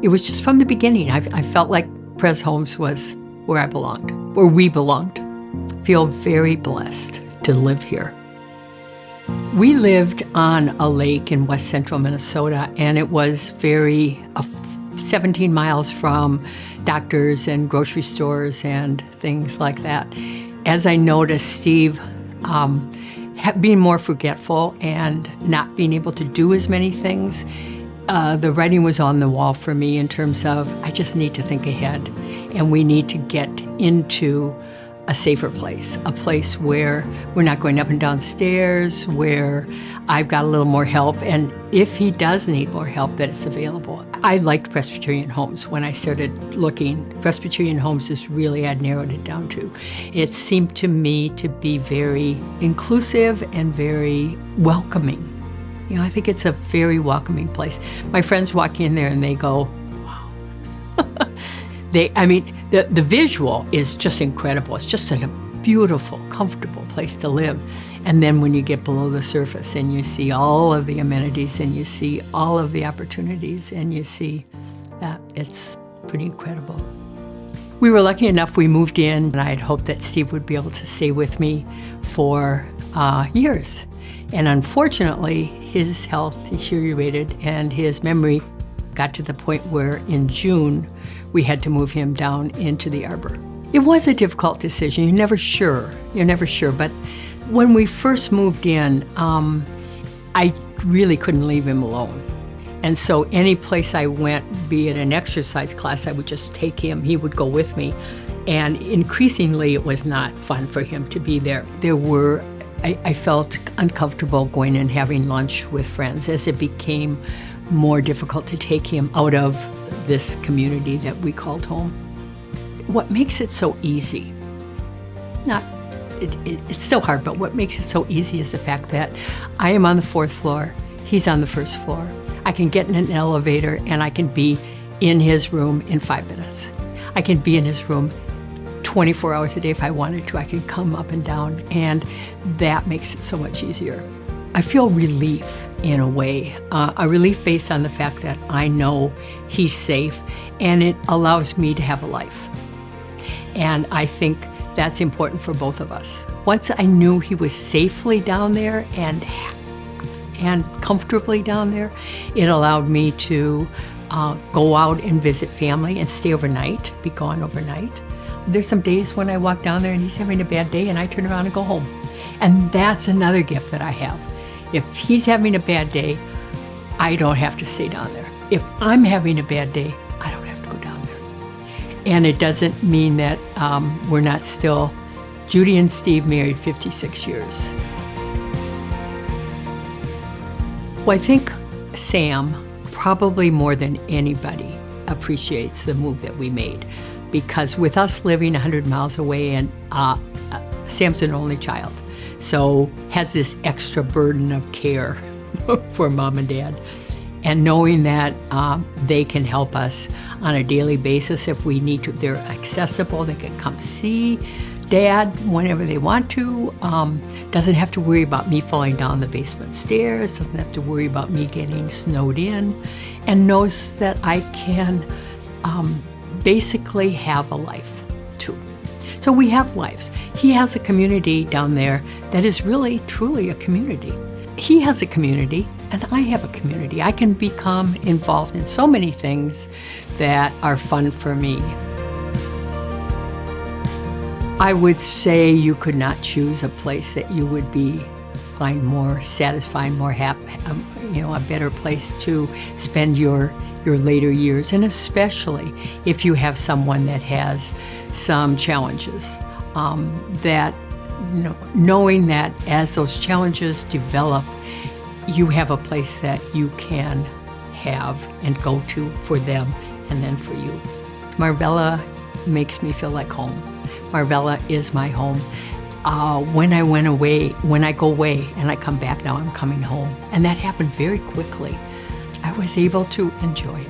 it was just from the beginning. I felt like Pres Homes was where I belonged, where we belonged. Feel very blessed to live here. We lived on a lake in west central Minnesota, and it was 17 miles from doctors and grocery stores and things like that. As I noticed Steve being more forgetful and not being able to do as many things, the writing was on the wall for me in terms of I just need to think ahead, and we need to get into a safer place, a place where we're not going up and down stairs, where I've got a little more help, and if he does need more help, that it's available. I liked Presbyterian Homes when I started looking. Presbyterian Homes is really, I'd narrowed it down to. It seemed to me to be very inclusive and very welcoming. You know, I think it's a very welcoming place. My friends walk in there and they go, wow. The visual is just incredible. It's just a beautiful, comfortable place to live. And then when you get below the surface and you see all of the amenities and you see all of the opportunities and you see that, it's pretty incredible. We were lucky enough, we moved in, and I had hoped that Steve would be able to stay with me for years. And unfortunately, his health deteriorated and his memory got to the point where in June, we had to move him down into the arbor. It was a difficult decision. You're never sure. But when we first moved in, I really couldn't leave him alone. And so any place I went, be it an exercise class, I would just take him. He would go with me. And increasingly, it was not fun for him to be there. I felt uncomfortable going and having lunch with friends as it became more difficult to take him out of this community that we called home. What makes it so easy, it's still hard, but what makes it so easy is the fact that I am on the 4th floor, he's on the 1st floor. I can get in an elevator and I can be in his room in 5 minutes. I can be in his room 24 hours a day if I wanted to. I can come up and down, and that makes it so much easier. I feel relief in a way, a relief based on the fact that I know he's safe and it allows me to have a life. And I think that's important for both of us. Once I knew he was safely down there and comfortably down there, it allowed me to go out and visit family and stay overnight, be gone overnight. There's some days when I walk down there and he's having a bad day and I turn around and go home. And that's another gift that I have. If he's having a bad day, I don't have to stay down there. If I'm having a bad day, I don't have to go down there. And it doesn't mean that we're not still Judy and Steve married 56 years. Well, I think Sam, probably more than anybody, appreciates the move that we made. Because with us living 100 miles away, and Sam's an only child, so has this extra burden of care for mom and dad. And knowing that they can help us on a daily basis if we need to. They're accessible, they can come see Dad whenever they want to. Doesn't have to worry about me falling down the basement stairs, doesn't have to worry about me getting snowed in, and knows that I can basically have a life too. So we have lives. He has a community down there that is really, truly a community. He has a community, and I have a community. I can become involved in so many things that are fun for me. I would say you could not choose a place that you would find more satisfying, more happy, a better place to spend your later years, and especially if you have someone that has some challenges, knowing that as those challenges develop, you have a place that you can have and go to for them and then for you. Marvella makes me feel like home. Marvella is my home. When I go away and I come back now, I'm coming home. And that happened very quickly. I was able to enjoy it.